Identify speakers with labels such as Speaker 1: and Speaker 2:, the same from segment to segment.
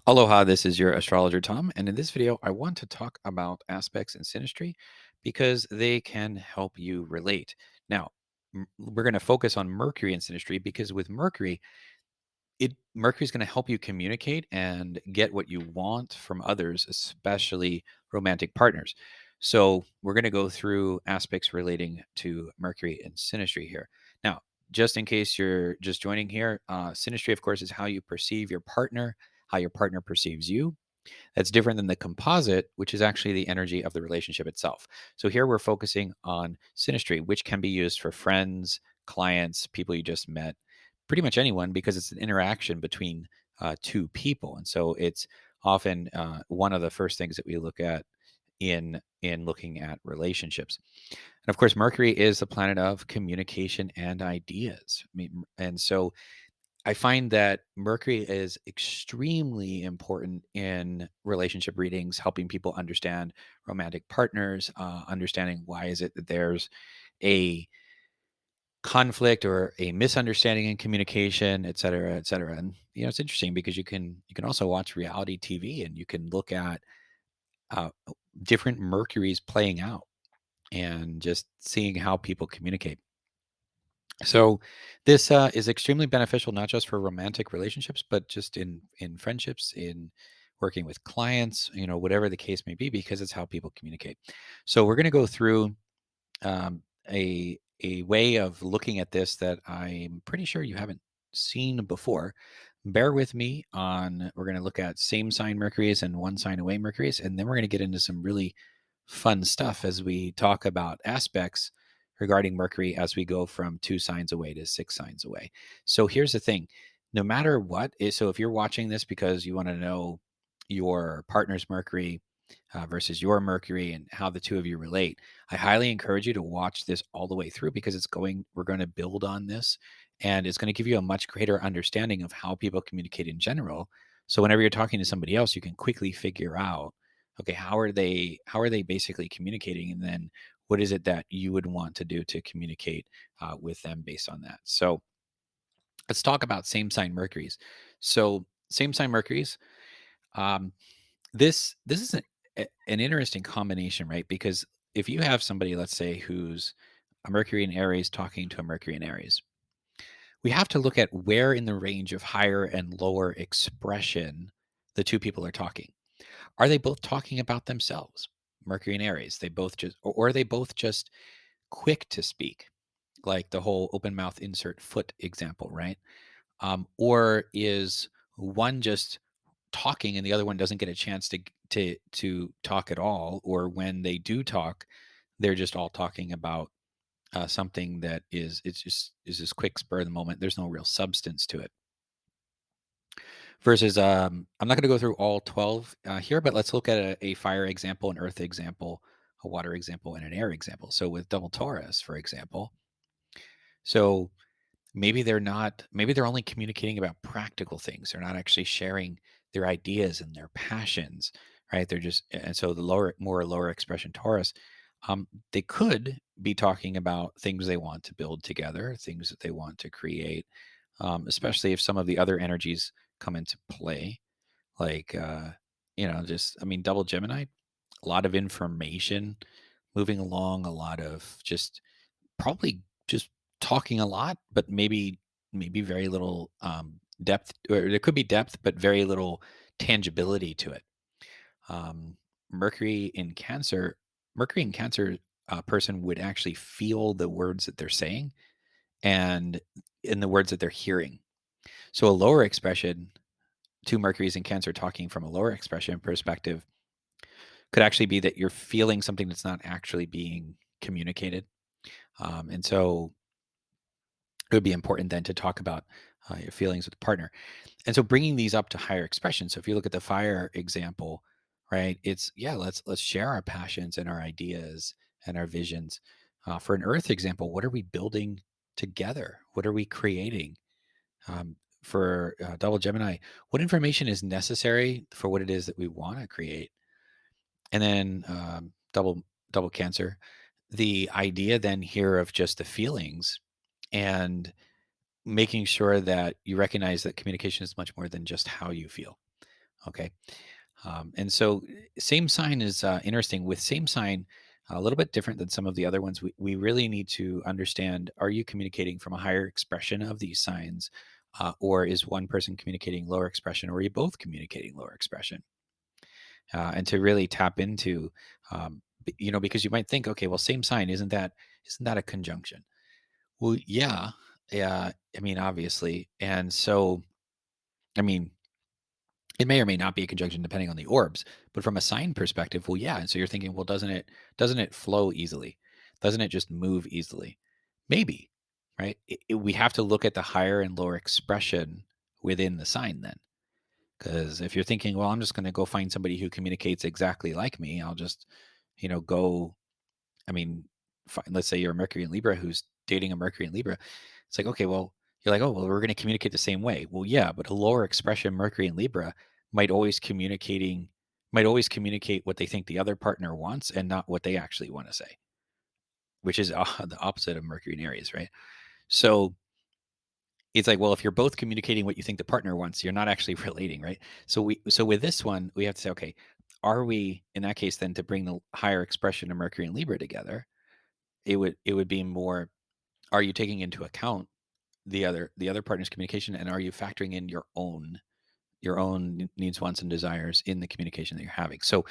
Speaker 1: Aloha, this is your astrologer Tom, and in this video, I want to talk about aspects in synastry because they can help you relate. Now, we're going to focus on Mercury in synastry because with Mercury, Mercury is going to help you communicate and get what you want from others, especially romantic partners. So, we're going to go through aspects relating to Mercury and synastry here. Now, just in case you're just joining here, synastry, of course, is how you perceive your partner, how your partner perceives you. That's different than the composite, which is actually the energy of the relationship itself. So here we're focusing on synastry, which can be used for friends, clients, people you just met, pretty much anyone, because it's an interaction between two people. And so it's often one of the first things that we look at in looking at relationships. And of course, Mercury is the planet of communication and ideas. And so I find that Mercury is extremely important in relationship readings, helping people understand romantic partners, understanding why is it that there's a conflict or a misunderstanding in communication, et cetera, et cetera. And it's interesting because you can also watch reality TV and you can look at uh, different Mercuries playing out and just seeing how people communicate. So this is extremely beneficial, not just for romantic relationships, but just in friendships, in working with clients, whatever the case may be, because it's how people communicate. So we're going to go through um, a way of looking at this that I'm pretty sure you haven't seen before. Bear with me on. We're going to look at same sign Mercury's and one sign away Mercury's, and then we're going to get into some really fun stuff as we talk about aspects regarding Mercury as we go from 2 signs away to 6 signs away. So here's the thing, no matter what is, so if you're watching this because you want to know your partner's Mercury versus your Mercury and how the two of you relate, I highly encourage you to watch this all the way through because we're going to build on this and it's going to give you a much greater understanding of how people communicate in general. So whenever you're talking to somebody else, you can quickly figure out, okay, how are they basically communicating, and then what is it that you would want to do to communicate with them based on that. So let's talk about same sign Mercuries. So same sign Mercuries, um, this is an interesting combination, right? Because if you have somebody, let's say, who's a Mercury in Aries talking to a Mercury in Aries, we have to look at where in the range of higher and lower expression the two people are talking. Are they both talking about themselves? Mercury and Aries, they both just, or are they both just quick to speak, like the whole open mouth insert foot example, right? Or is one just talking and the other one doesn't get a chance to talk at all, or when they do talk, they're just all talking about something that is just quick spur of the moment. There's no real substance to it. Versus, I'm not going to go through all 12 here, but let's look at a fire example, an earth example, a water example, and an air example. So with double Taurus, for example, so maybe they're only communicating about practical things. They're not actually sharing their ideas and their passions, right? They're just, and so the more lower expression Taurus, they could be talking about things they want to build together, things that they want to create, especially if some of the other energies come into play, like, just, I mean, double Gemini, a lot of information moving along, a lot of just probably just talking a lot, but maybe very little depth, or there could be depth, but very little tangibility to it. Um, Mercury in Cancer, Mercury in Cancer person would actually feel the words that they're saying and in the words that they're hearing. So a lower expression, two Mercuries in Cancer talking from a lower expression perspective, could actually be that you're feeling something that's not actually being communicated. And so it would be important then to talk about your feelings with the partner. And so bringing these up to higher expression. So if you look at the fire example, right, it's, yeah, let's share our passions and our ideas and our visions. For an earth example, what are we building together? What are we creating? For double Gemini, what information is necessary for what it is that we want to create? And then double Cancer, the idea then here of just the feelings and making sure that you recognize that communication is much more than just how you feel. Okay. And so same sign is interesting. With same sign, a little bit different than some of the other ones. We really need to understand, are you communicating from a higher expression of these signs? Or is one person communicating lower expression, or are you both communicating lower expression? And to really tap into, because you might think, okay, well, same sign, isn't that a conjunction? Well, yeah, yeah. I mean, obviously, and so I mean, it may or may not be a conjunction depending on the orbs, but from a sign perspective, well, yeah. And so you're thinking, well, doesn't it flow easily? Doesn't it just move easily? Maybe, right? We have to look at the higher and lower expression within the sign then. Because if you're thinking, well, I'm just going to go find somebody who communicates exactly like me, I'll just, go. I mean, let's say you're a Mercury and Libra who's dating a Mercury and Libra. It's like, okay, well, you're like, oh, well, we're going to communicate the same way. Well, yeah, but a lower expression Mercury and Libra might always communicating might always communicate what they think the other partner wants and not what they actually want to say, which is the opposite of Mercury and Aries, right? So it's like, well, if you're both communicating what you think the partner wants, you're not actually relating, right? So with this one, we have to say, okay, are we in that case then to bring the higher expression of Mercury and Libra together? It would be more, are you taking into account the other partner's communication, and are you factoring in your own needs, wants, and desires in the communication that you're having? So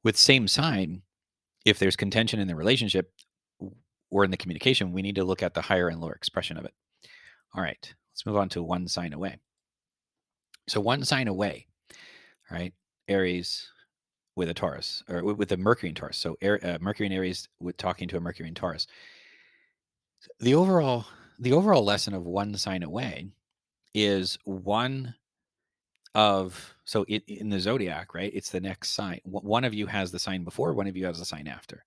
Speaker 1: with same sign, if there's contention in the relationship or in the communication, we need to look at the higher and lower expression of it. All right, let's move on to one sign away. So one sign away, right? Aries with a Taurus, or with a Mercury and Taurus. So Mercury and Aries with talking to a Mercury and Taurus. The overall the overall lesson of one sign away is one of, so in the zodiac, right? It's the next sign. One of you has the sign before, one of you has the sign after,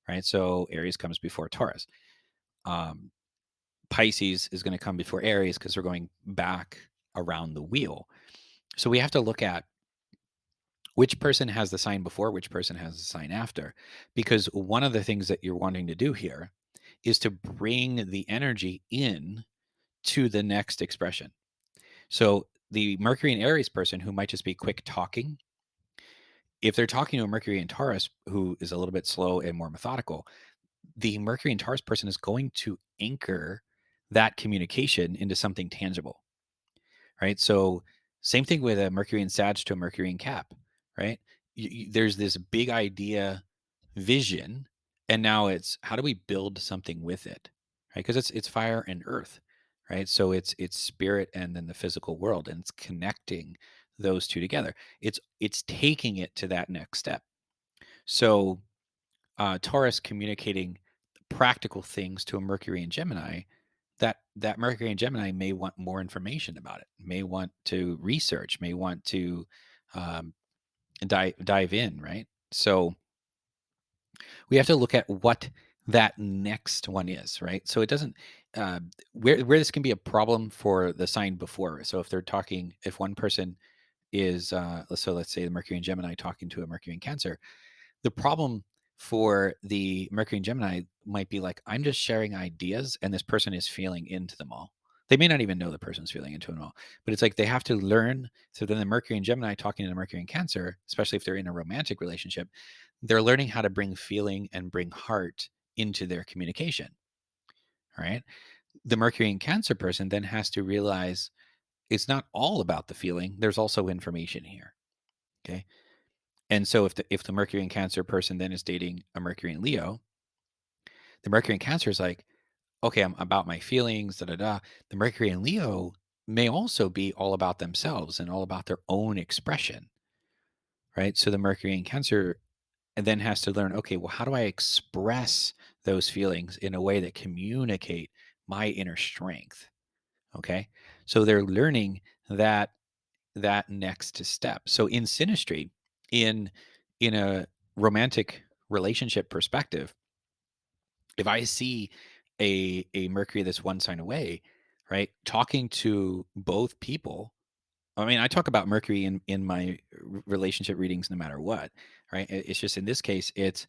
Speaker 1: right? So Aries comes before Taurus. Um, Pisces is going to come before Aries because we're going back around the wheel. So we have to look at which person has the sign before, which person has the sign after, because one of the things that you're wanting to do here is to bring the energy in to the next expression. So the Mercury and Aries person who might just be quick talking, if they're talking to a Mercury and Taurus who is a little bit slow and more methodical, the Mercury and Taurus person is going to anchor that communication into something tangible, right? So same thing with a Mercury and Sag to a Mercury and Cap, right? There's this big idea, vision, and now it's how do we build something with it, right? Because it's fire and earth, right? So it's spirit and then the physical world, and it's connecting those two together. It's taking it to that next step. So Taurus communicating practical things to a Mercury and Gemini, that Mercury and Gemini may want more information about it, may want to research, may want to um, dive in, right? So we have to look at what that next one is, right? So it doesn't uh, where this can be a problem for the sign before. So if they're talking, if one person is let's say the Mercury and Gemini talking to a Mercury and Cancer, the problem for the Mercury and Gemini might be like, I'm just sharing ideas and this person is feeling into them all. They may not even know the person's feeling into them all, but it's like they have to learn. So then the Mercury and Gemini talking to the Mercury and Cancer, especially if they're in a romantic relationship, they're learning how to bring feeling and bring heart into their communication. Right. The Mercury and Cancer person then has to realize it's not all about the feeling. There's also information here. Okay. And so if the Mercury and Cancer person then is dating a Mercury and Leo, the Mercury and Cancer is like, okay, I'm about my feelings, da da da. The Mercury and Leo may also be all about themselves and all about their own expression, right? So the Mercury and Cancer and then has to learn, okay, well, how do I express those feelings in a way that communicate my inner strength? Okay. So they're learning that next step. So in synastry, in in a romantic relationship perspective, if I see a Mercury that's one sign away, right, talking to both people. I mean, I talk about Mercury in my relationship readings no matter what, right? It's just in this case, it's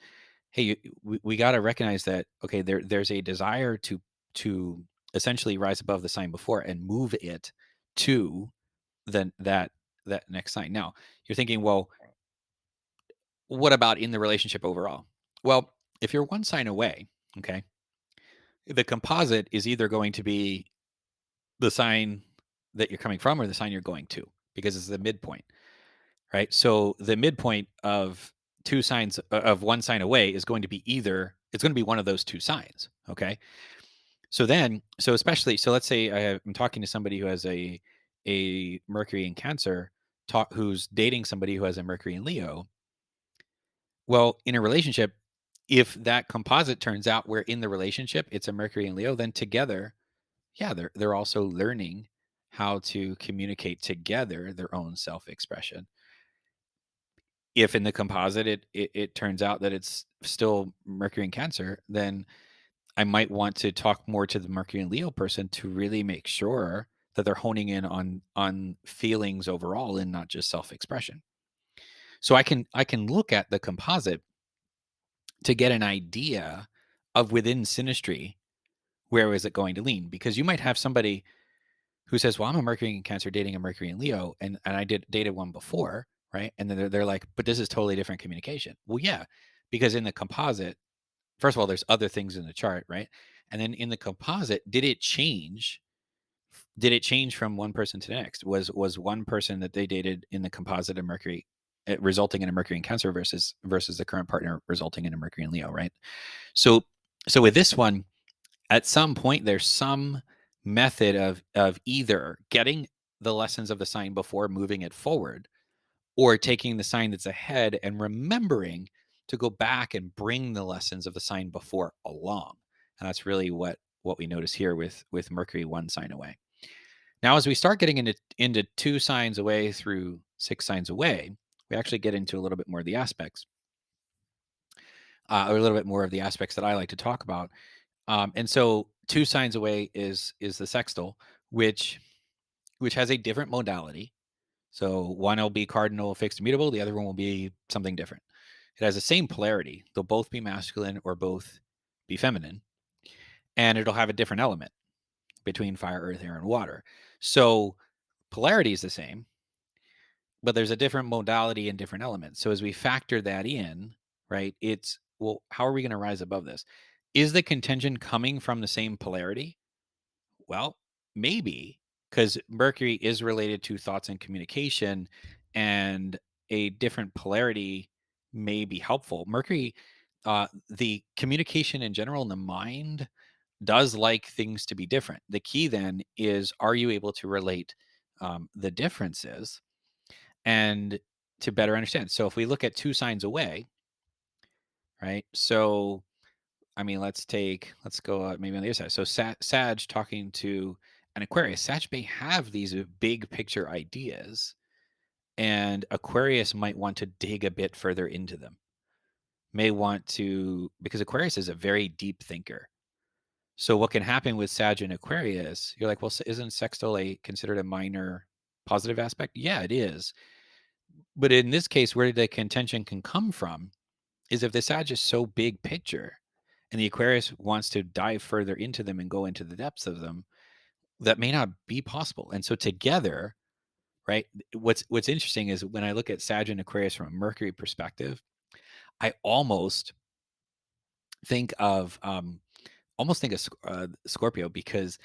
Speaker 1: hey, we got to recognize that okay, there's a desire to essentially rise above the sign before and move it to that that next sign. Now, you're thinking, well, what about in the relationship overall? Well, if you're one sign away, okay, the composite is either going to be the sign that you're coming from or the sign you're going to, because it's the midpoint, right? So the midpoint of two signs of one sign away is going to be either it's going to be one of those two signs, okay? So especially so let's say I'm talking to somebody who has a Mercury in Cancer, who's dating somebody who has a Mercury in Leo. Well, in a relationship, if that composite turns out where in the relationship it's a Mercury and Leo, then together, yeah, they're also learning how to communicate together their own self-expression. If in the composite it turns out that it's still Mercury and Cancer, then I might want to talk more to the Mercury and Leo person to really make sure that they're honing in on feelings overall and not just self-expression. So I can look at the composite to get an idea of within Synastry, where is it going to lean? Because you might have somebody who says, "Well, I'm a Mercury in Cancer dating a Mercury in Leo, and I dated one before, right?" And then they're like, "But this is totally different communication." Well, yeah, because in the composite, first of all, there's other things in the chart, right? And then in the composite, did it change? Did it change from one person to the next? Was one person that they dated in the composite of Mercury resulting in a Mercury in Cancer versus the current partner resulting in a Mercury in Leo, right? So so with this one, at some point there's some method of either getting the lessons of the sign before moving it forward, or taking the sign that's ahead and remembering to go back and bring the lessons of the sign before along. And that's really what we notice here with Mercury one sign away. Now, as we start getting into two signs away through six signs away, we actually get into a little bit more of the aspects, or a little bit more of the aspects that I like to talk about. And so, two signs away is the sextile, which has a different modality. So one will be cardinal, fixed, immutable. The other one will be something different. It has the same polarity. They'll both be masculine or both be feminine, and it'll have a different element between fire, earth, air, and water. So polarity is the same, but there's a different modality and different elements. So as we factor that in, right, it's, well, how are we going to rise above this? Is the contention coming from the same polarity? Well, maybe, because Mercury is related to thoughts and communication, and a different polarity may be helpful. Mercury, the communication in general in the mind does like things to be different. The key then is, are you able to relate the differences and to better understand? So if we look at two signs away, right? So I mean, let's go maybe on the other side. So Sag talking to an Aquarius. Sag may have these big picture ideas, and Aquarius might want to dig a bit further into them. May want to, because Aquarius is a very deep thinker. So what can happen with Sag and Aquarius? You're like, well, isn't sextile considered a minor positive aspect? Yeah, it is. But in this case, where the contention can come from is if the Sag is so big picture and the Aquarius wants to dive further into them and go into the depths of them, that may not be possible. And so together, right? What's interesting is when I look at Sag and Aquarius from a Mercury perspective, I think of Scorpio, because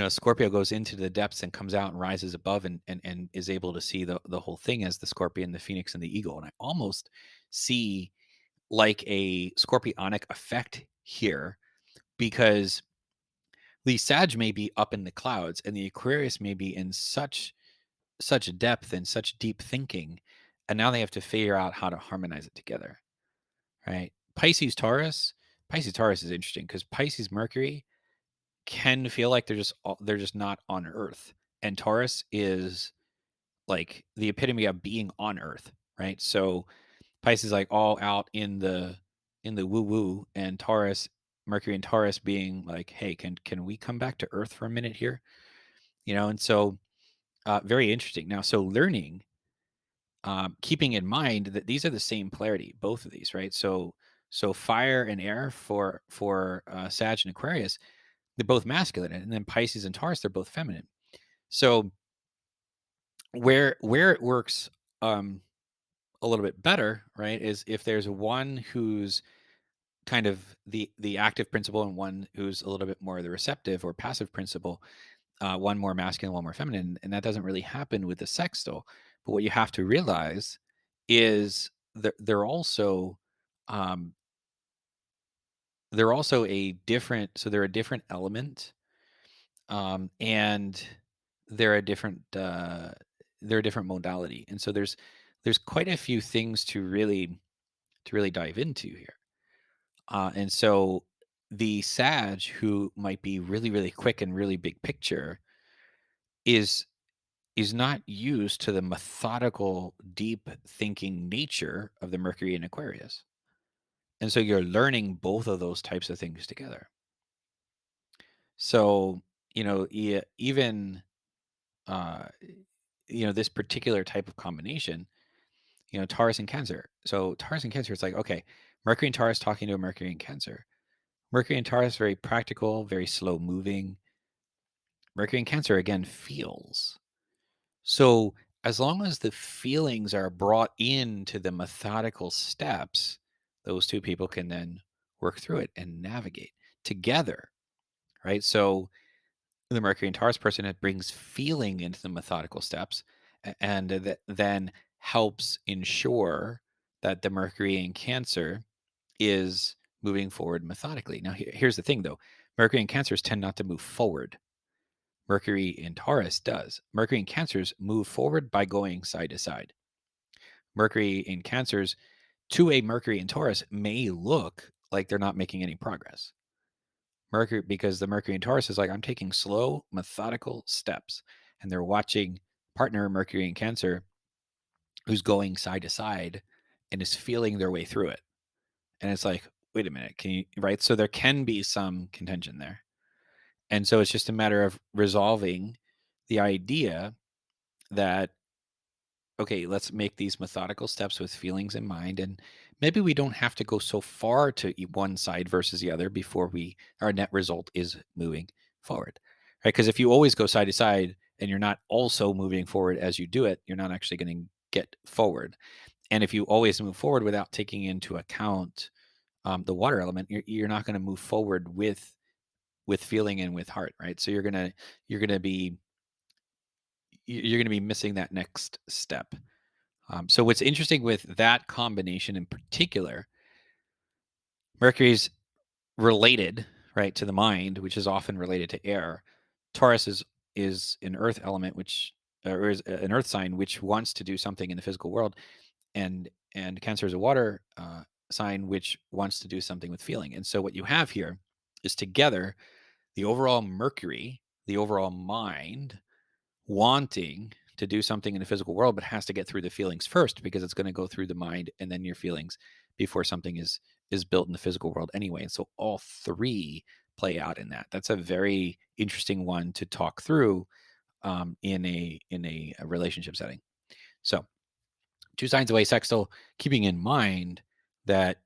Speaker 1: Scorpio goes into the depths and comes out and rises above, and is able to see the whole thing as the scorpion, the phoenix, and the eagle. And I almost see like a scorpionic effect here, because the Sag may be up in the clouds and the Aquarius may be in such depth and such deep thinking, and now they have to figure out how to harmonize it together, right? Pisces Taurus is interesting, because Pisces Mercury can feel like they're just not on Earth, and Taurus is like the epitome of being on Earth, right? So Pisces like all out in the woo woo, and Taurus, Mercury and Taurus being like, hey, can we come back to Earth for a minute here? And so very interesting. Now, so learning, keeping in mind that these are the same polarity, both of these, right? So fire and air for Sag and Aquarius, they're both masculine, and then Pisces and Taurus, they're both feminine. So Where it works um, a little bit better, right, is if there's one who's kind of the active principle and one who's a little bit more the receptive or passive principle, one more masculine, one more feminine, and that doesn't really happen with the sextile. But what you have to realize is they're also um, they're also a different, so they're a different element, and they're a different they're a different modality, and so there's quite a few things to really dive into here. And so the Sag, who might be really, really quick and really big picture, is is not used to the methodical, deep thinking nature of the Mercury and Aquarius. And so you're learning both of those types of things together. So, even uh, this particular type of combination, Taurus and Cancer. So Taurus and Cancer, it's like, okay, Mercury and Taurus talking to a Mercury and Cancer. Mercury and Taurus, very practical, very slow moving. Mercury and Cancer, again, feels. So as long as the feelings are brought into the methodical steps, those two people can then work through it and navigate together, right? So the Mercury and Taurus person, it brings feeling into the methodical steps, and that then helps ensure that the Mercury in Cancer is moving forward methodically. Now, here's the thing though, Mercury and Cancers tend not to move forward. Mercury in Taurus does. Mercury in Cancers move forward by going side to side. Mercury in Cancers, to a Mercury in Taurus, may look like they're not making any progress. Mercury, because the Mercury in Taurus is like, I'm taking slow, methodical steps. And they're watching partner Mercury in Cancer who's going side to side and is feeling their way through it. And it's like, wait a minute, can you, right? So there can be some contention there. And so it's just a matter of resolving the idea that, okay, let's make these methodical steps with feelings in mind. And maybe we don't have to go so far to one side versus the other before our net result is moving forward. Right. Because if you always go side to side and you're not also moving forward as you do it, you're not actually going to get forward. And if you always move forward without taking into account the water element, you're not going to move forward with feeling and with heart, right? So you're gonna be you're gonna be missing that next step. So what's interesting with that combination in particular, Mercury's related, right, to the mind, which is often related to air. Taurus is an earth element, which or is an earth sign, which wants to do something in the physical world, and Cancer is a water sign, which wants to do something with feeling. And so what you have here is together the overall Mercury, the overall mind, wanting to do something in the physical world, but has to get through the feelings first because it's going to go through the mind and then your feelings before something is built in the physical world anyway. And so all three play out in that. That's a very interesting one to talk through in a relationship setting. So two signs away sextile, keeping in mind that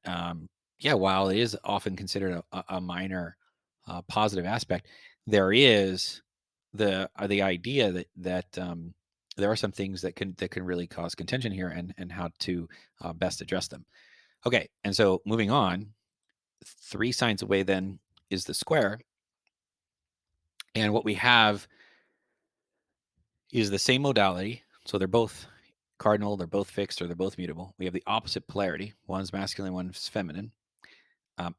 Speaker 1: yeah, while it is often considered a minor positive aspect, there is the idea that there are some things that can really cause contention here, and how to best address them. Okay, and so moving on, three signs away then is the square, and what we have is the same modality. So they're both cardinal, they're both fixed, or they're both mutable. We have the opposite polarity. One's masculine, one's feminine.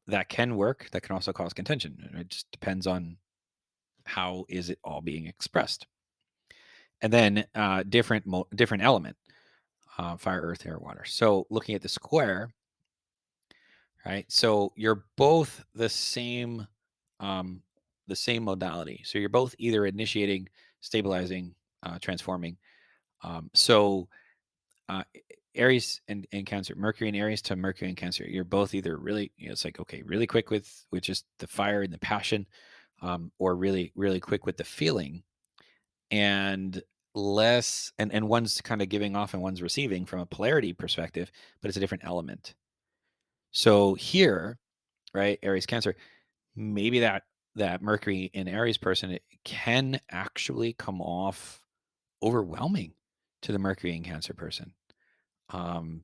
Speaker 1: That can work. That can also cause contention. It just depends on how is it all being expressed. And then different element, fire, earth, air, water. So looking at the square, right? So you're both um, the same modality. So you're both either initiating, stabilizing, transforming. So Aries and Cancer, Mercury and Aries to Mercury and Cancer, you're both either really, it's like, okay, really quick with just the fire and the passion, or really, really quick with the feeling, and less, and one's kind of giving off and one's receiving from a polarity perspective, but it's a different element. So here, right, Aries Cancer, maybe that Mercury in Aries person, it can actually come off overwhelming. to the Mercury in Cancer person. Um,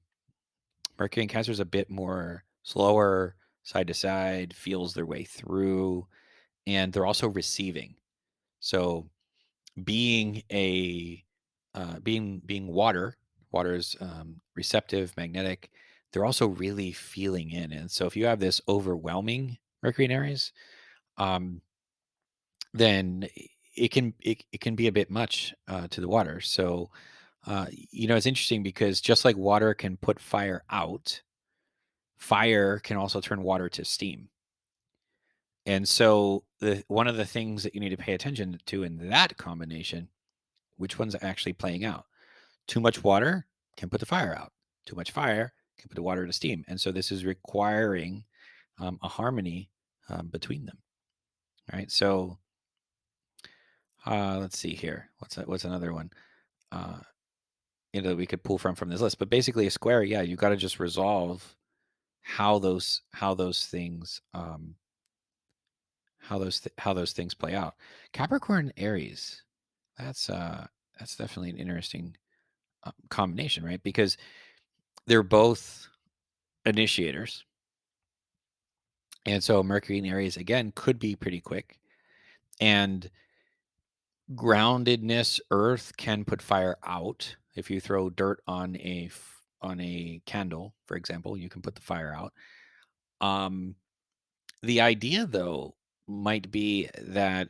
Speaker 1: Mercury in Cancer is a bit more slower, side to side, feels their way through, and they're also receiving. So being a being water, water's receptive, magnetic. They're also really feeling in, and so if you have this overwhelming Mercury in Aries, um, then it can be a bit much to the water. So it's interesting because just like water can put fire out, fire can also turn water to steam. And so the one of the things that you need to pay attention to in that combination, which one's actually playing out? Too much water can put the fire out. Too much fire can put the water to steam. And so this is requiring a harmony between them. Right. So let's see here. What's another one? Uh, we could pull from this list. But basically, a square. Yeah, you got to just resolve how those things how those things play out. Capricorn Aries. That's uh that's definitely an interesting combination, right? Because they're both initiators. And so Mercury in Aries again could be pretty quick. And groundedness, earth can put fire out. If you throw dirt on on a candle, for example, you can put the fire out. Um, the idea though might be that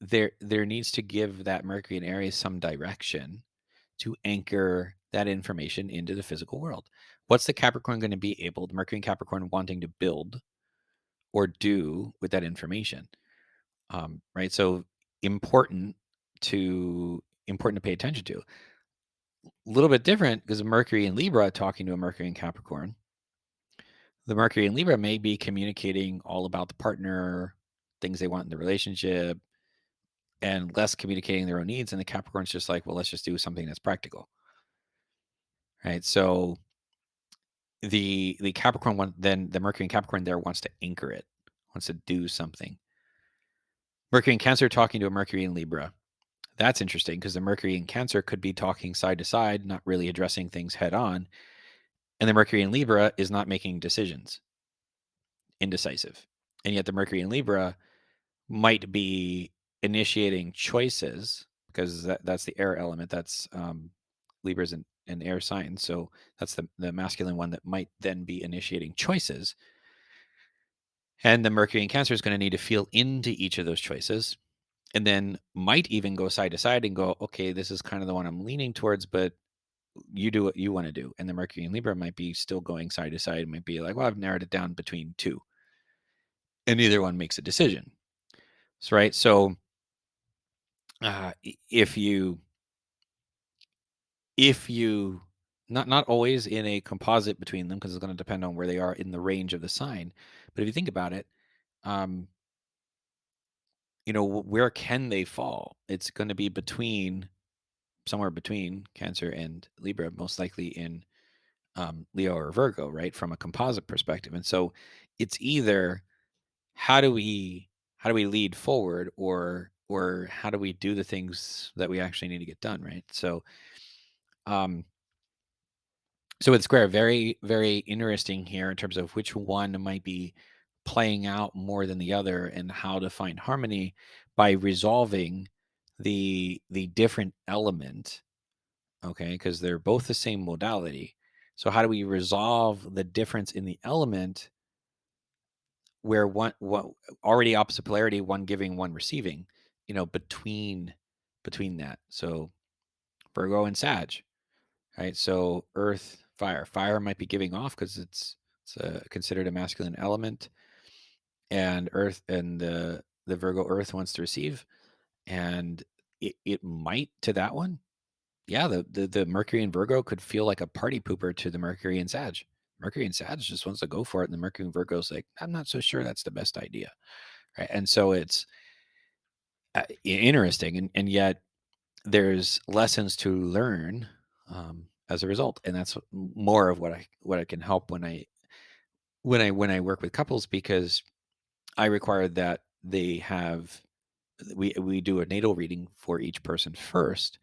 Speaker 1: there needs to give that Mercury in Aries some direction to anchor that information into the physical world. What's the Capricorn going to be able, the Mercury in Capricorn wanting to build or do with that information? Right. So important important to pay attention to. A little bit different because Mercury in Libra talking to a Mercury in Capricorn. The Mercury in Libra may be communicating all about the partner, things they want in the relationship, and less communicating their own needs. And the Capricorn's just like, well, let's just do something that's practical. Right. So the Capricorn one, then the Mercury in Capricorn there wants to anchor it, wants to do something. Mercury in Cancer talking to a Mercury in Libra. That's interesting because the Mercury in Cancer could be talking side to side, not really addressing things head on. And the Mercury in Libra is not making decisions, indecisive. And yet the Mercury in Libra might be initiating choices because that's the air element. That's Libra's an air sign. So that's the masculine one that might then be initiating choices. And the Mercury in Cancer is going to need to feel into each of those choices and then might even go side to side and go, okay, this is kind of the one I'm leaning towards, but you do what you want to do. And the Mercury in Libra might be still going side to side, might be like, well, I've narrowed it down between two. And neither one makes a decision. So, right. So if you if you not always in a composite between them, because it's going to depend on where they are in the range of the sign. But if you think about it, um, where can they fall? It's going to be between somewhere between Cancer and Libra, most likely in Leo or Virgo, right? From a composite perspective. And so it's either how do we lead forward or how do we do the things that we actually need to get done, right? Um so with square, very, very interesting here in terms of which one might be playing out more than the other and how to find harmony by resolving the different element. Okay, because they're both the same modality. So how do we resolve the difference in the element where one already opposite polarity, one giving, one receiving, between that. So Virgo and Sag, right? So Earth, fire. Fire might be giving off because it's considered a masculine element, and Earth and the Virgo Earth wants to receive, and it might to that one. Yeah, the Mercury in Virgo could feel like a party pooper to the Mercury in Sag. Mercury in Sag just wants to go for it, and the Mercury in Virgo's like, I'm not so sure that's the best idea, right? And so it's interesting, and yet there's lessons to learn as a result, and that's more of what I can help when I work with couples because I require that they have we do a natal reading for each person first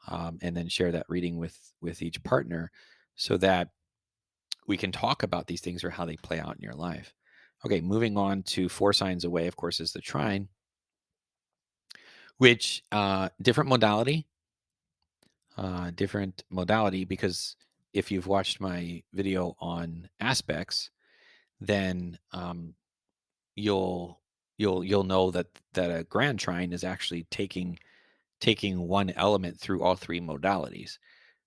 Speaker 1: and then share that reading with each partner, so that we can talk about these things or how they play out in your life. Okay, moving on to 4 signs away, of course, is the trine, which different modality, because if you've watched my video on aspects, then you'll you'll know that a grand trine is actually taking one element through all 3 modalities.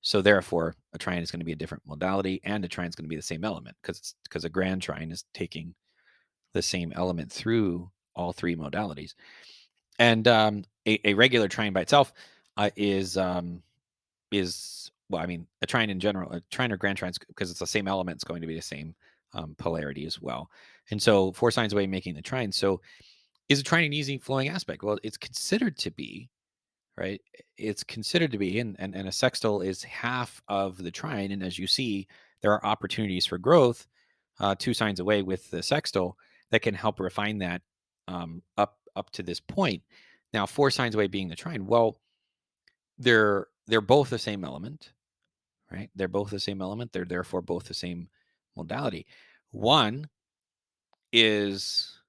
Speaker 1: So therefore, a trine is going to be a different modality, and a trine is going to be the same element, because a grand trine is taking the same element through all 3 modalities. And a regular trine by itself is well, I mean, a trine in general, a trine or grand trines, because it's the same element, it's going to be the same polarity as well. And so 4 signs away making the trine. So is a trine an easy flowing aspect? Well, it's considered to be, right? It's considered to be, and a sextile is half of the trine. And as you see, there are opportunities for growth 2 signs away with the sextile that can help refine that up to this point. Now, 4 signs away being the trine. Well, they're both the same element, right? They're both the same element. They're therefore both the same modality. One is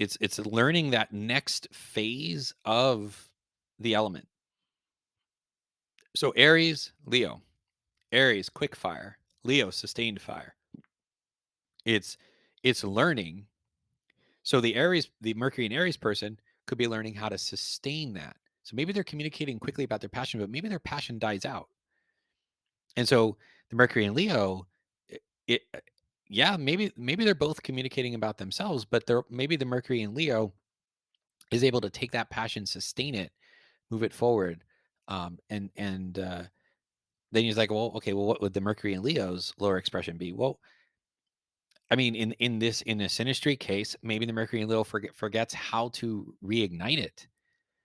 Speaker 1: it's learning that next phase of the element. So Aries, Leo. Aries, quick fire. Leo, sustained fire. It's learning. So the Mercury and Aries person could be learning how to sustain that. So maybe they're communicating quickly about their passion, but maybe their passion dies out. And so the Mercury and Leo, it yeah, maybe they're both communicating about themselves, but maybe the Mercury and Leo is able to take that passion, sustain it, move it forward. And then he's like, well, okay, well, what would the Mercury and Leo's lower expression be? Well, I mean, in a Synastry case, maybe the Mercury and Leo forgets how to reignite it.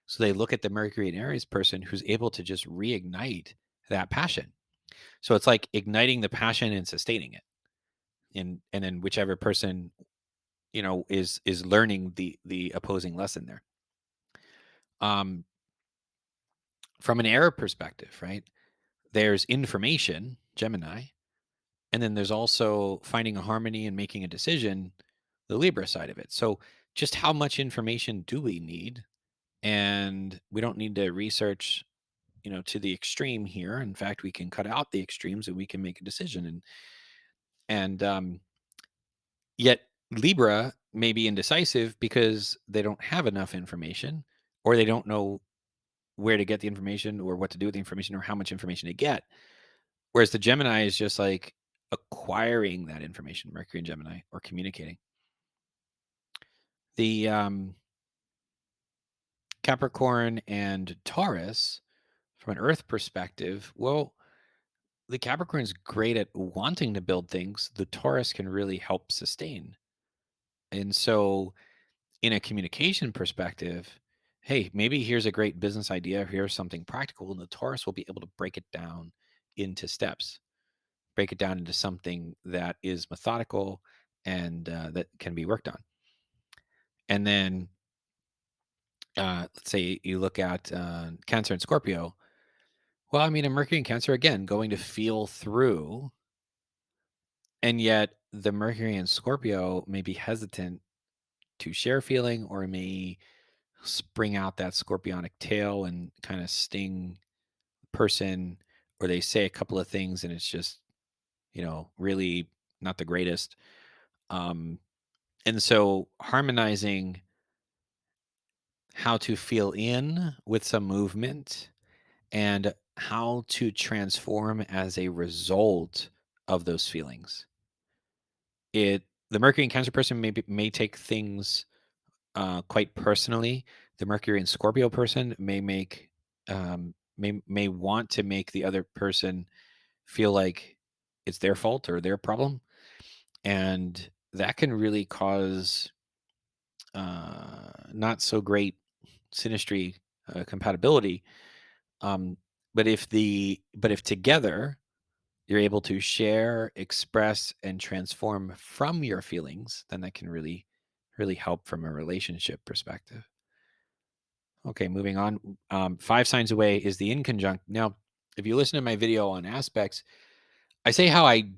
Speaker 1: So they look at the Mercury and Aries person who's able to just reignite that passion. So it's like igniting the passion and sustaining it. And then whichever person, is learning the opposing lesson there. Um, from an error perspective, right? There's information, Gemini, and then there's also finding a harmony and making a decision, the Libra side of it. So just how much information do we need? And we don't need to research, to the extreme here. In fact, we can cut out the extremes and we can make a decision. And yet Libra may be indecisive because they don't have enough information, or they don't know where to get the information, or what to do with the information, or how much information to get. Whereas the Gemini is just like acquiring that information, Mercury and Gemini, or communicating. The Capricorn and Taurus, from an Earth perspective, well, the Capricorn's great at wanting to build things. The Taurus can really help sustain. And so, in a communication perspective, hey, maybe here's a great business idea, here's something practical, and the Taurus will be able to break it down into steps, break it down into something that is methodical and that can be worked on. And then, let's say you look at Cancer and Scorpio. Well, I mean, a Mercury and Cancer, again, going to feel through, and yet the Mercury and Scorpio may be hesitant to share feeling, or may spring out that scorpionic tail and kind of sting the person, or they say a couple of things and it's just, really not the greatest. Um, and so harmonizing how to feel in with some movement, and how to transform as a result of those feelings. The Mercury and Cancer person may take things quite personally. The Mercury and Scorpio person may want to make the other person feel like it's their fault or their problem, and that can really cause not so great synastry compatibility. Um, but if together you're able to share, express, and transform from your feelings, then that can really help from a relationship perspective. Okay, moving on. 5 signs away is the Inconjunct. Now, if you listen to my video on aspects, I say how I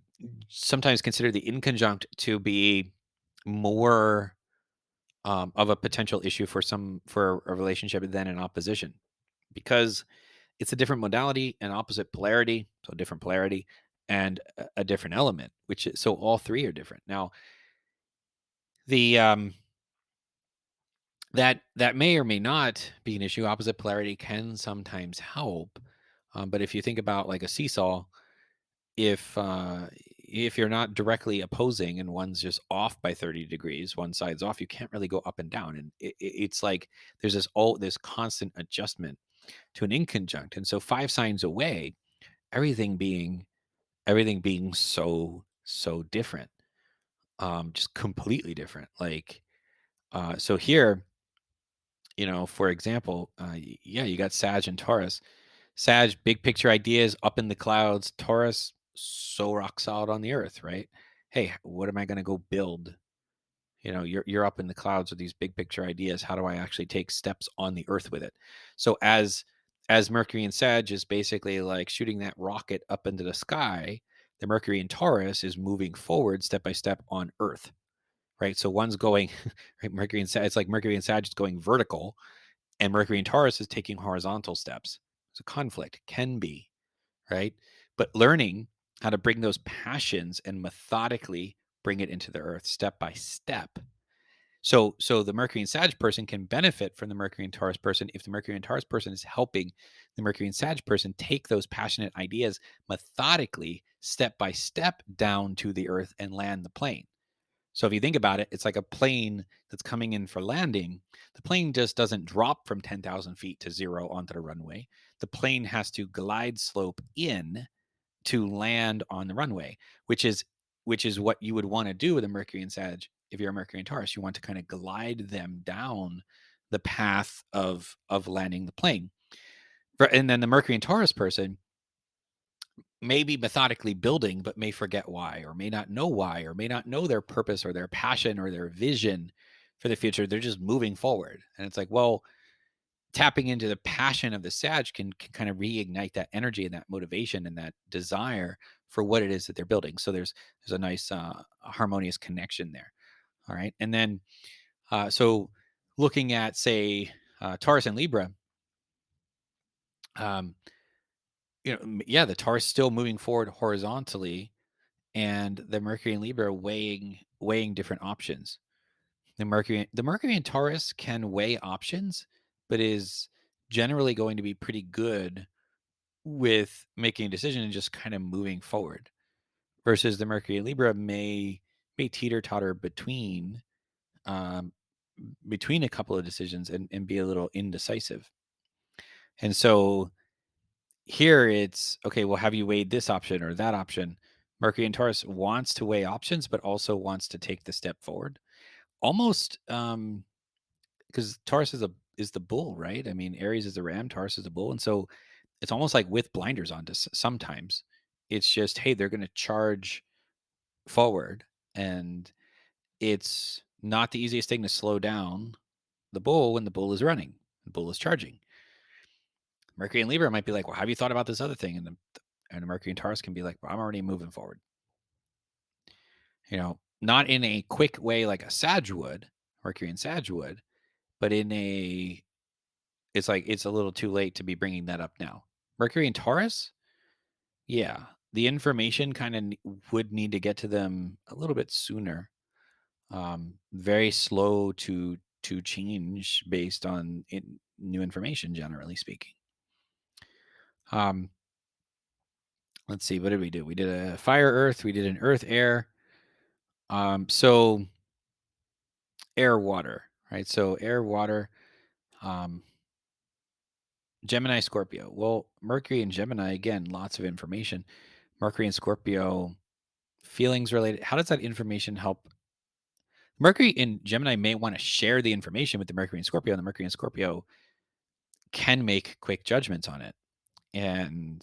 Speaker 1: sometimes consider the inconjunct to be more of a potential issue for a relationship than an opposition, because it's a different modality, an opposite polarity, so different polarity, and a different element, which is, so all three are different. Now, the that may or may not be an issue. Opposite polarity can sometimes help, but if you think about like a seesaw, if you're not directly opposing and one's just off by 30 degrees, one side's off, you can't really go up and down, and it's like there's this constant adjustment to an inconjunct. And so 5 signs away, everything being so different, just completely different. Like, so here, for example, yeah, you got Sag and Taurus. Sag, big picture ideas up in the clouds. Taurus, so rock solid on the earth, right? Hey, what am I going to go build? You're up in the clouds with these big picture ideas. How do I actually take steps on the earth with it? So as Mercury and Sag is basically like shooting that rocket up into the sky, the Mercury in Taurus is moving forward step by step on earth, right? So one's going right, Mercury and Sag, it's like Mercury and Sag is going vertical, and Mercury and Taurus is taking horizontal steps. So conflict can be, right? But learning how to bring those passions and methodically bring it into the earth step by step. So the Mercury and Sag person can benefit from the Mercury and Taurus person if the Mercury and Taurus person is helping the Mercury and Sag person take those passionate ideas methodically, step by step, down to the earth and land the plane. So if you think about it, it's like a plane that's coming in for landing. The plane just doesn't drop from 10,000 feet to zero onto the runway. The plane has to glide slope in to land on the runway, which is what you would want to do with a Mercury and Sag. If you're a Mercury and Taurus, you want to kind of glide them down the path of landing the plane. And then the Mercury and Taurus person may be methodically building, but may forget why, or may not know why, or may not know their purpose or their passion or their vision for the future. They're just moving forward. And it's like, well, tapping into the passion of the Sag can kind of reignite that energy and that motivation and that desire for what it is that they're building. So there's a nice harmonious connection there. All right. And then so looking at, say, Taurus and Libra, um, yeah, the Taurus still moving forward horizontally, and the Mercury and Libra weighing different options. The Mercury and Taurus can weigh options, but is generally going to be pretty good with making a decision and just kind of moving forward. Versus the Mercury and Libra may teeter totter um, between a couple of decisions and be a little indecisive. And so here it's okay. Well, have you weighed this option or that option? Mercury and Taurus wants to weigh options, but also wants to take the step forward. Almost because Taurus is the bull, right? I mean, Aries is the ram, Taurus is the bull, and so it's almost like with blinders on. To sometimes it's just, hey, they're going to charge forward, and it's not the easiest thing to slow down the bull when the bull is running, the bull is charging. Mercury and Libra might be like, well, have you thought about this other thing? And the Mercury and Taurus can be like, well, I'm already moving forward. Not in a quick way like a Sag would, Mercury and Sag would, but it's like it's a little too late to be bringing that up now. Mercury and Taurus, yeah, the information kind of would need to get to them a little bit sooner. Very slow to change based on new information, generally speaking. Um, let's see, what did we do? We did a fire, earth. We did an earth, air. So air, water, right? So air, water. Um, Gemini, Scorpio. Well, Mercury and Gemini, again, lots of information. Mercury and Scorpio, feelings related. How does that information help? Mercury and Gemini may want to share the information with the Mercury and Scorpio, and the Mercury and Scorpio can make quick judgments on it. And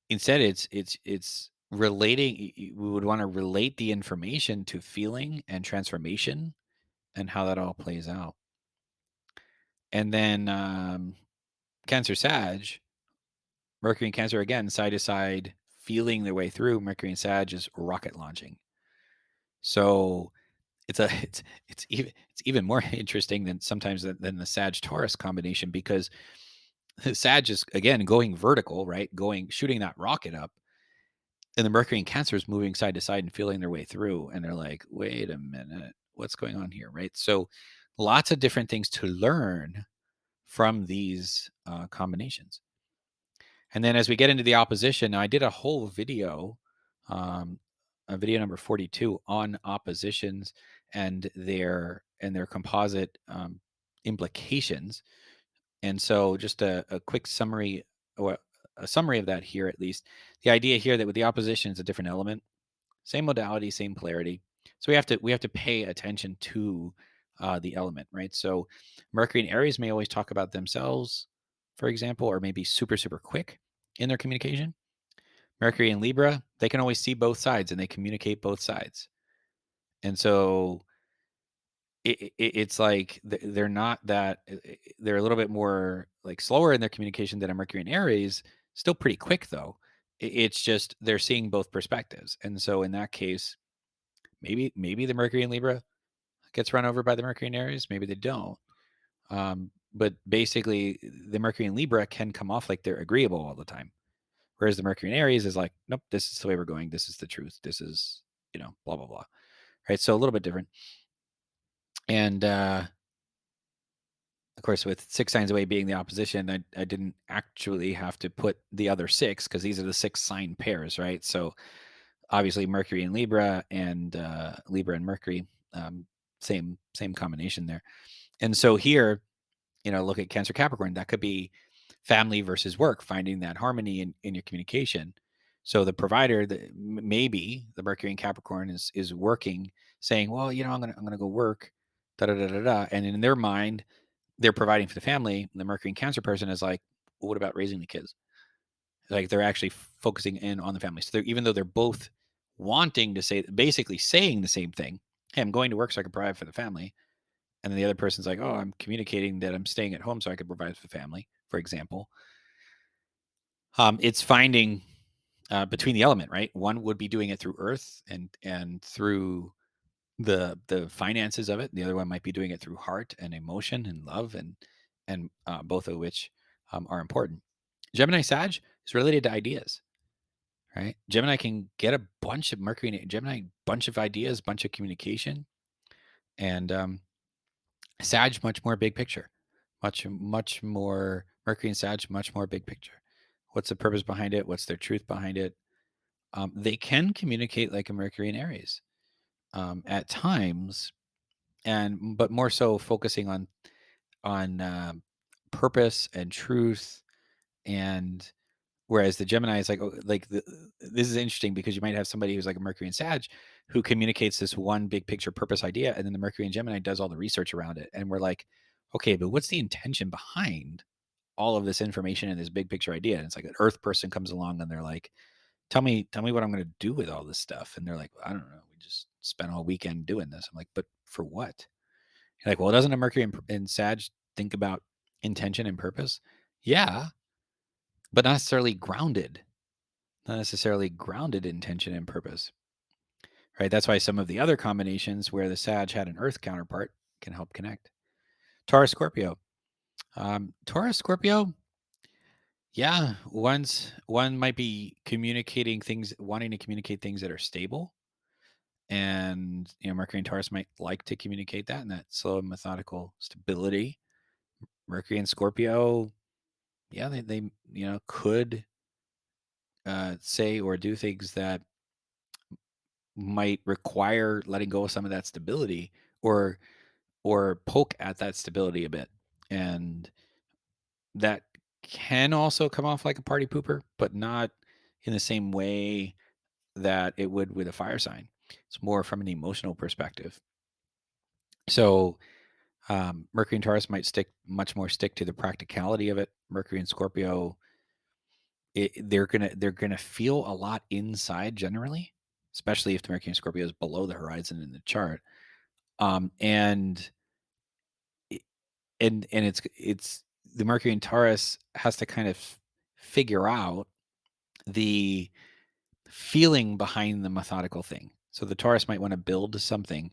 Speaker 1: instead, it's relating. We would want to relate the information to feeling and transformation and how that all plays out. And then Cancer, Sag, Mercury and Cancer, again, side to side, feeling their way through. Mercury and Sag is rocket launching. So it's a it's even more interesting than sometimes than the Sag Taurus combination, because Sag is again going vertical, right? Going shooting that rocket up, and the Mercury and Cancer is moving side to side and feeling their way through, and they're like, wait a minute, what's going on here, right? So lots of different things to learn from these combinations. And then as we get into the opposition, now I did a whole video, um, video number 42, on oppositions and their composite implications. And so just a quick summary, or a summary of that here, at least. The idea here that with the opposition is a different element, same modality, same polarity. So we have to pay attention to the element, right? So Mercury and Aries may always talk about themselves, for example, or maybe super super quick in their communication. Mercury and Libra, they can always see both sides and they communicate both sides. And so it's like they're not that they're a little bit more like slower in their communication than a Mercury and Aries. Still pretty quick though. It's just they're seeing both perspectives, and so in that case, maybe the Mercury and Libra gets run over by the Mercury and Aries. Maybe they don't. But basically, the Mercury and Libra can come off like they're agreeable all the time, whereas the Mercury and Aries is like, nope, this is the way we're going. This is the truth. This is, blah blah blah. Right. So a little bit different. And of course, with 6 signs away being the opposition, I didn't actually have to put the other 6, because these are the 6 sign pairs, right? So obviously Mercury and Libra, and Libra and Mercury, same combination there. And so here, look at Cancer Capricorn. That could be family versus work, finding that harmony in your communication. So the provider, maybe the Mercury in Capricorn is working, saying, well, I'm gonna go work, da da da da da, and in their mind, they're providing for the family. The Mercury in Cancer person is like, well, what about raising the kids? Like they're actually focusing in on the family. So even though they're both wanting to say, basically saying the same thing, hey, I'm going to work so I can provide for the family. And then the other person's like, oh, I'm communicating that I'm staying at home so I can provide for the family, for example. It's finding between the element, right? One would be doing it through Earth and through the finances of it. The other one might be doing it through heart and emotion and love, and both of which are important. Gemini Sag is related to ideas, right? Gemini can get a bunch of Mercury in Gemini, bunch of ideas, bunch of communication, and Sag much more big picture, much more Mercury and Sag, much more big picture. What's the purpose behind it? What's their truth behind it? They can communicate like a Mercury and Aries at times, but more so focusing on purpose and truth. And whereas the Gemini is like, this is interesting, because you might have somebody who's like a Mercury and Sag who communicates this one big picture purpose idea, and then the Mercury and Gemini does all the research around it, and we're like, okay, but what's the intention behind all of this information and this big picture idea? And it's like an Earth person comes along and they're like, tell me what I'm going to do with all this stuff. And they're like, I don't know. We just spent all weekend doing this. I'm like, but for what? You're like, well, doesn't a Mercury and Sag think about intention and purpose? Yeah, but not necessarily grounded. Not necessarily grounded intention and purpose. Right. That's why some of the other combinations where the Sag had an Earth counterpart can help connect. Taurus Scorpio. Taurus Scorpio. Yeah, one might be communicating things, wanting to communicate things that are stable, and Mercury and Taurus might like to communicate that, and that slow and methodical stability. Mercury and Scorpio, yeah, they could say or do things that might require letting go of some of that stability, or poke at that stability a bit, and that can also come off like a party pooper, but not in the same way that it would with a fire sign. It's more from an emotional perspective. So Mercury and Taurus might stick to the practicality of it. Mercury and Scorpio, they're gonna feel a lot inside generally, especially if the Mercury and Scorpio is below the horizon in the chart. And and it's the Mercury and Taurus has to kind of figure out the feeling behind the methodical thing. So the Taurus might want to build something,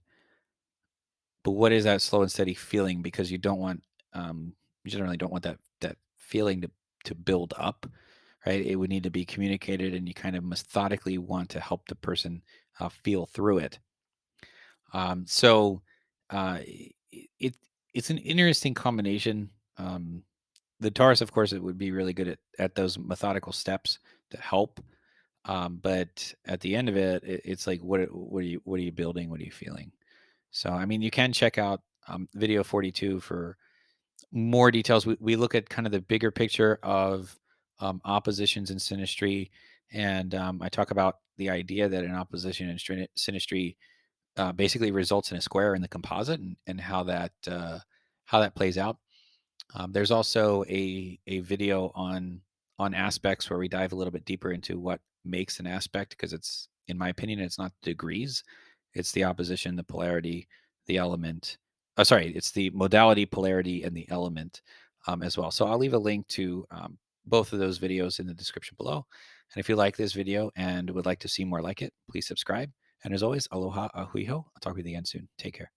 Speaker 1: but what is that slow and steady feeling? Because you generally don't want that feeling to build up, right? It would need to be communicated, and you kind of methodically want to help the person feel through it. So it it's an interesting combination. The Taurus, of course, it would be really good at those methodical steps to help. But at the end of it, it's like what are you building? What are you feeling? So I mean, you can check out video 42 for more details. We look at kind of the bigger picture of oppositions in synastry, and I talk about the idea that an opposition in synastry basically results in a square in the composite, and how that plays out. There's also a video on aspects where we dive a little bit deeper into what makes an aspect, because it's, in my opinion, it's not degrees, it's the opposition, the polarity, the element. Oh, sorry, it's the modality, polarity, and the element as well. So I'll leave a link to both of those videos in the description below. And if you like this video and would like to see more like it, please subscribe. And as always, aloha, ahui ho. I'll talk with you again soon. Take care.